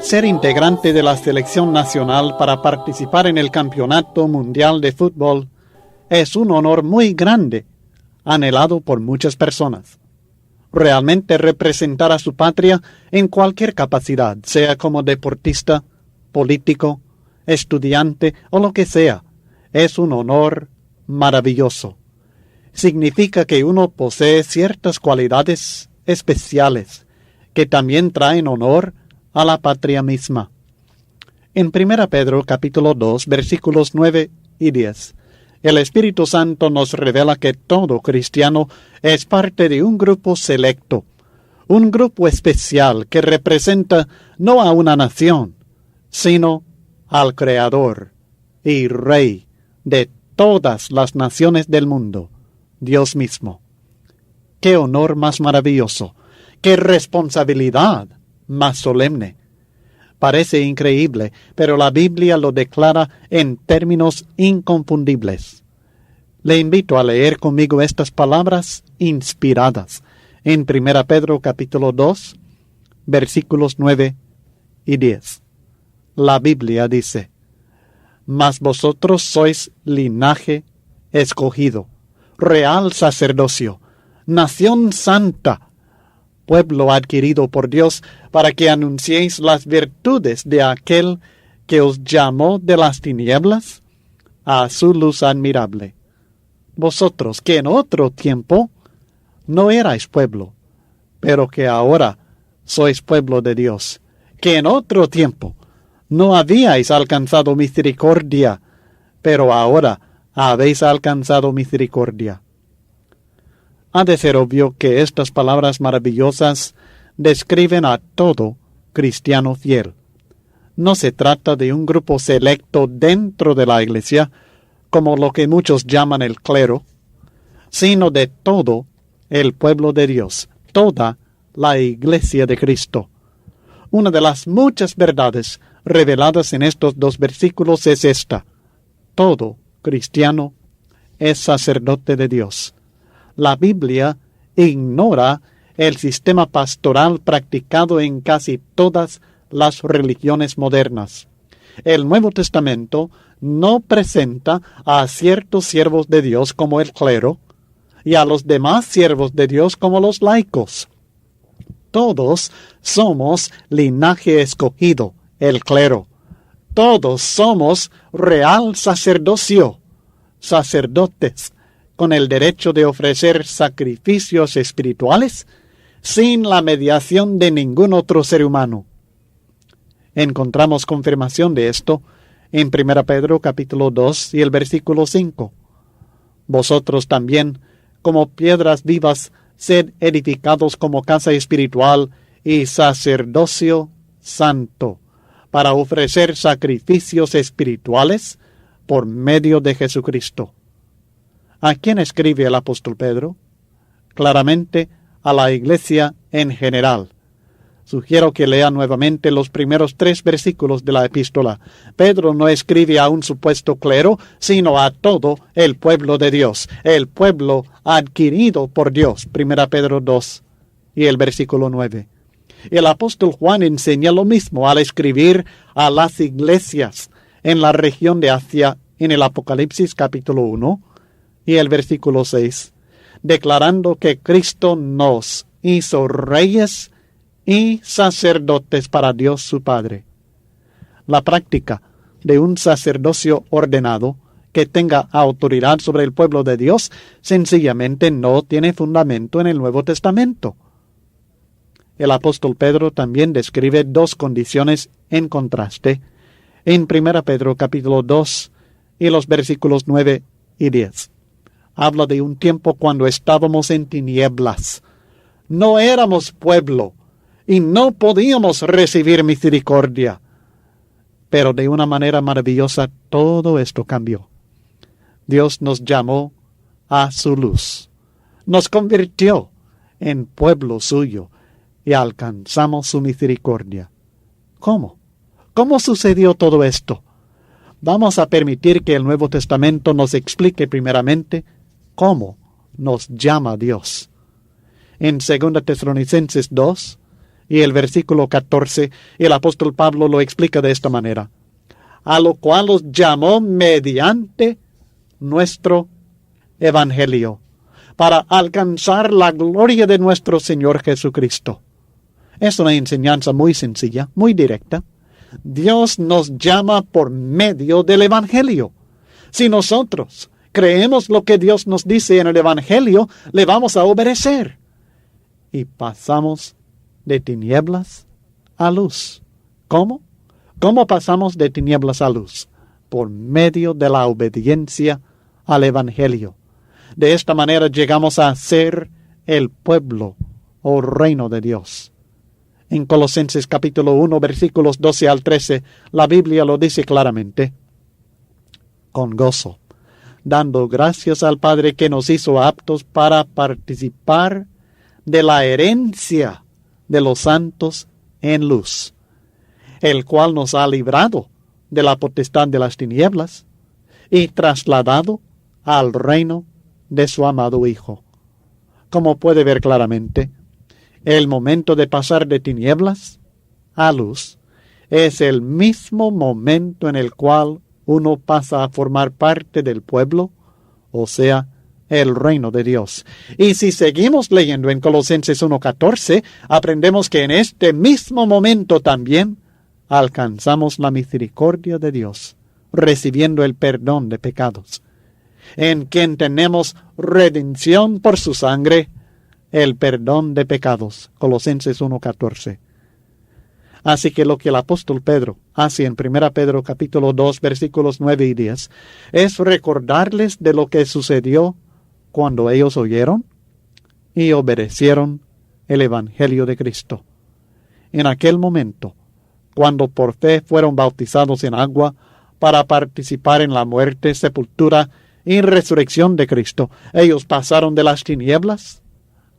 Ser integrante de la selección nacional para participar en el Campeonato Mundial de Fútbol es un honor muy grande, anhelado por muchas personas. Realmente representar a su patria en cualquier capacidad, sea como deportista, político, estudiante o lo que sea, es un honor maravilloso. Significa que uno posee ciertas cualidades especiales que también traen honor a la patria misma. En 1 Pedro capítulo 2 versículos 9 y 10, el Espíritu Santo nos revela que todo cristiano es parte de un grupo selecto, un grupo especial que representa no a una nación, sino al Creador y Rey de todas las naciones del mundo, Dios mismo. ¡Qué honor más maravilloso! ¡Qué responsabilidad más solemne! Parece increíble, pero la Biblia lo declara en términos inconfundibles. Le invito a leer conmigo estas palabras inspiradas en 1 Pedro capítulo 2, versículos 9 y 10. La Biblia dice: Mas vosotros sois linaje escogido, real sacerdocio, nación santa, pueblo adquirido por Dios, para que anunciéis las virtudes de aquel que os llamó de las tinieblas a su luz admirable. Vosotros que en otro tiempo no erais pueblo, pero que ahora sois pueblo de Dios, que en otro tiempo no habíais alcanzado misericordia, pero ahora habéis alcanzado misericordia. Ha de ser obvio que estas palabras maravillosas describen a todo cristiano fiel. No se trata de un grupo selecto dentro de la Iglesia, como lo que muchos llaman el clero, sino de todo el pueblo de Dios, toda la Iglesia de Cristo. Una de las muchas verdades reveladas en estos dos versículos es esta: todo cristiano es sacerdote de Dios. La Biblia ignora el sistema pastoral practicado en casi todas las religiones modernas. El Nuevo Testamento no presenta a ciertos siervos de Dios como el clero y a los demás siervos de Dios como los laicos. Todos somos linaje escogido, el clero. Todos somos real sacerdocio, sacerdotes, con el derecho de ofrecer sacrificios espirituales sin la mediación de ningún otro ser humano. Encontramos confirmación de esto en 1 Pedro capítulo 2 y el versículo 5. Vosotros también, como piedras vivas, sed edificados como casa espiritual y sacerdocio santo, para ofrecer sacrificios espirituales por medio de Jesucristo. ¿A quién escribe el apóstol Pedro? Claramente a la Iglesia en general. Sugiero que lea nuevamente los primeros 3 versículos de la epístola. Pedro no escribe a un supuesto clero, sino a todo el pueblo de Dios, el pueblo adquirido por Dios. 1 Pedro 2 y el versículo 9. El apóstol Juan enseña lo mismo al escribir a las iglesias en la región de Asia en el Apocalipsis capítulo 1 y el versículo 6, declarando que Cristo nos hizo reyes y sacerdotes para Dios su Padre. La práctica de un sacerdocio ordenado que tenga autoridad sobre el pueblo de Dios sencillamente no tiene fundamento en el Nuevo Testamento. El apóstol Pedro también describe 2 condiciones en contraste en 1 Pedro capítulo 2 y los versículos 9 y 10. Habla de un tiempo cuando estábamos en tinieblas. No éramos pueblo y no podíamos recibir misericordia. Pero de una manera maravillosa todo esto cambió. Dios nos llamó a su luz. Nos convirtió en pueblo suyo y alcanzamos su misericordia. ¿Cómo? ¿Cómo sucedió todo esto? Vamos a permitir que el Nuevo Testamento nos explique primeramente cómo nos llama Dios. En 2 Tesalonicenses 2 Y el versículo 14, el apóstol Pablo lo explica de esta manera: a lo cual los llamó mediante nuestro evangelio, para alcanzar la gloria de nuestro Señor Jesucristo. Es una enseñanza muy sencilla, muy directa. Dios nos llama por medio del evangelio. Si nosotros creemos lo que Dios nos dice en el evangelio, le vamos a obedecer. Y pasamos de tinieblas a luz. ¿Cómo? ¿Cómo pasamos de tinieblas a luz? Por medio de la obediencia al evangelio. De esta manera llegamos a ser el pueblo o reino de Dios. En Colosenses capítulo 1, versículos 12 al 13, la Biblia lo dice claramente: con gozo, dando gracias al Padre que nos hizo aptos para participar de la herencia de los santos en luz, el cual nos ha librado de la potestad de las tinieblas y trasladado al reino de su amado Hijo. Como puede ver claramente, el momento de pasar de tinieblas a luz es el mismo momento en el cual uno pasa a formar parte del pueblo, o sea, el reino de Dios. Y si seguimos leyendo en Colosenses 1:14, aprendemos que en este mismo momento también alcanzamos la misericordia de Dios, recibiendo el perdón de pecados, en quien tenemos redención por su sangre, el perdón de pecados. Colosenses 1:14. Así que lo que el apóstol Pedro hace en 1 Pedro capítulo 2 versículos 9 y 10 es recordarles de lo que sucedió cuando ellos oyeron y obedecieron el evangelio de Cristo. En aquel momento, cuando por fe fueron bautizados en agua para participar en la muerte, sepultura y resurrección de Cristo, ellos pasaron de las tinieblas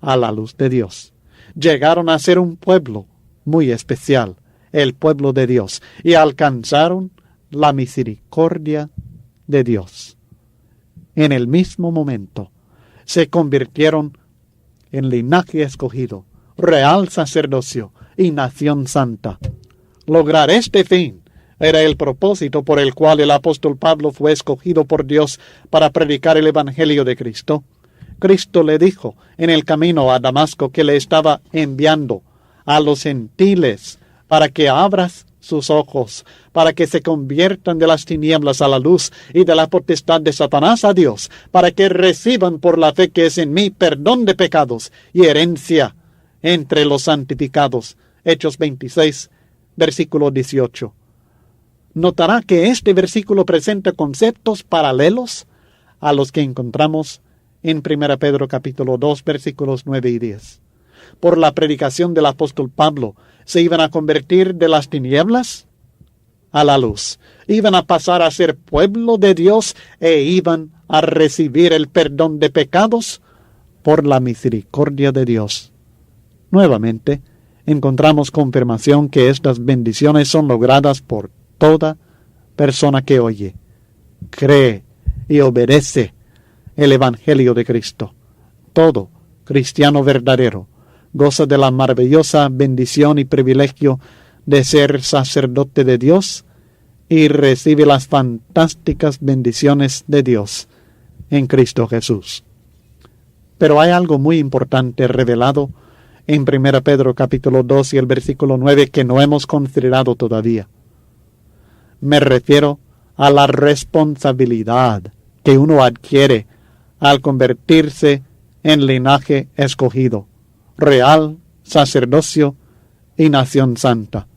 a la luz de Dios. Llegaron a ser un pueblo muy especial, el pueblo de Dios, y alcanzaron la misericordia de Dios. En el mismo momento se convirtieron en linaje escogido, real sacerdocio y nación santa. Lograr este fin era el propósito por el cual el apóstol Pablo fue escogido por Dios para predicar el evangelio de Cristo. Cristo le dijo en el camino a Damasco que le estaba enviando a los gentiles para que abras sus ojos, para que se conviertan de las tinieblas a la luz y de la potestad de Satanás a Dios, para que reciban por la fe que es en mí perdón de pecados y herencia entre los santificados. Hechos 26, versículo 18. Notará que este versículo presenta conceptos paralelos a los que encontramos en 1 Pedro capítulo 2, versículos 9 y 10. Por la predicación del apóstol Pablo, se iban a convertir de las tinieblas a la luz. Iban a pasar a ser pueblo de Dios e iban a recibir el perdón de pecados por la misericordia de Dios. Nuevamente, encontramos confirmación que estas bendiciones son logradas por toda persona que oye, cree y obedece el evangelio de Cristo. Todo cristiano verdadero goza de la maravillosa bendición y privilegio de ser sacerdote de Dios y recibe las fantásticas bendiciones de Dios en Cristo Jesús. Pero hay algo muy importante revelado en 1 Pedro capítulo 2 y el versículo 9 que no hemos considerado todavía. Me refiero a la responsabilidad que uno adquiere al convertirse en linaje escogido, real, sacerdocio y nación santa.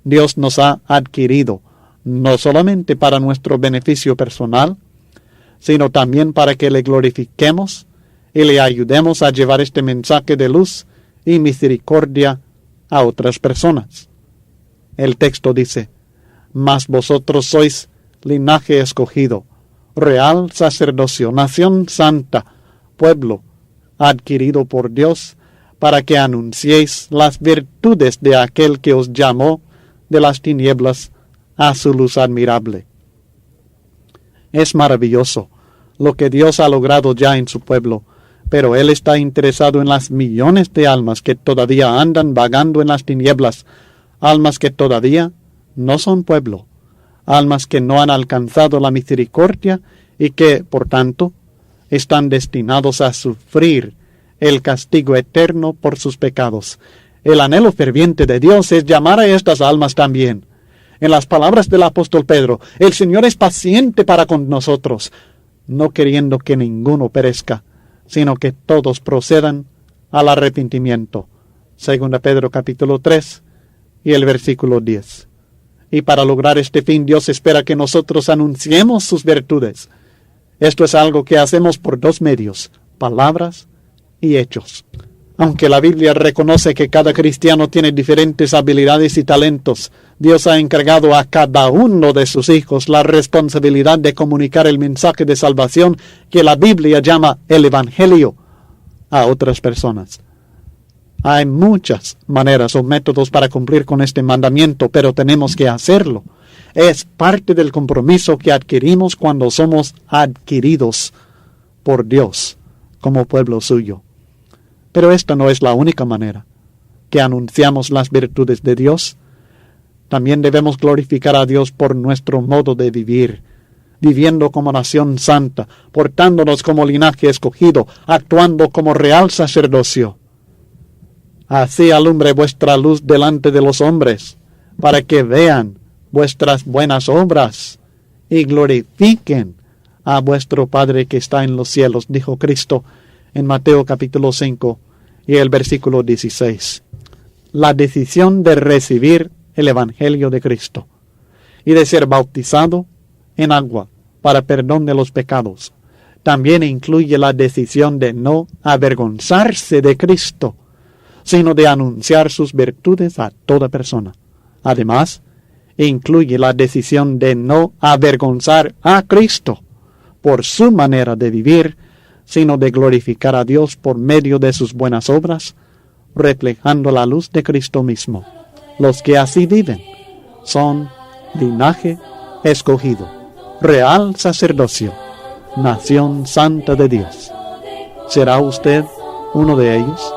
Dios nos ha adquirido no solamente para nuestro beneficio personal, sino también para que le glorifiquemos y le ayudemos a llevar este mensaje de luz y misericordia a otras personas. El texto dice: mas vosotros sois linaje escogido, real sacerdocio, nación santa, pueblo adquirido por Dios, para que anunciéis las virtudes de aquel que os llamó de las tinieblas a su luz admirable. Es maravilloso lo que Dios ha logrado ya en su pueblo, pero Él está interesado en las millones de almas que todavía andan vagando en las tinieblas, almas que todavía no son pueblo, almas que no han alcanzado la misericordia y que, por tanto, están destinados a sufrir el castigo eterno por sus pecados. El anhelo ferviente de Dios es llamar a estas almas también. En las palabras del apóstol Pedro, el Señor es paciente para con nosotros, no queriendo que ninguno perezca, sino que todos procedan al arrepentimiento. 2 Pedro capítulo 3 y el versículo 10. Y para lograr este fin, Dios espera que nosotros anunciemos sus virtudes. Esto es algo que hacemos por dos medios, palabras y hechos. Aunque la Biblia reconoce que cada cristiano tiene diferentes habilidades y talentos, Dios ha encargado a cada uno de sus hijos la responsabilidad de comunicar el mensaje de salvación que la Biblia llama el Evangelio a otras personas. Hay muchas maneras o métodos para cumplir con este mandamiento, pero tenemos que hacerlo. Es parte del compromiso que adquirimos cuando somos adquiridos por Dios como pueblo suyo. Pero esta no es la única manera que anunciamos las virtudes de Dios. También debemos glorificar a Dios por nuestro modo de vivir, viviendo como nación santa, portándonos como linaje escogido, actuando como real sacerdocio. Así alumbre vuestra luz delante de los hombres, para que vean vuestras buenas obras y glorifiquen a vuestro Padre que está en los cielos, dijo Cristo en Mateo capítulo 5 y el versículo 16. La decisión de recibir el Evangelio de Cristo y de ser bautizado en agua para perdón de los pecados también incluye la decisión de no avergonzarse de Cristo, sino de anunciar sus virtudes a toda persona. Además, incluye la decisión de no avergonzar a Cristo por su manera de vivir, sino de glorificar a Dios por medio de sus buenas obras, reflejando la luz de Cristo mismo. Los que así viven son linaje escogido, real sacerdocio, nación santa de Dios. ¿Será usted uno de ellos?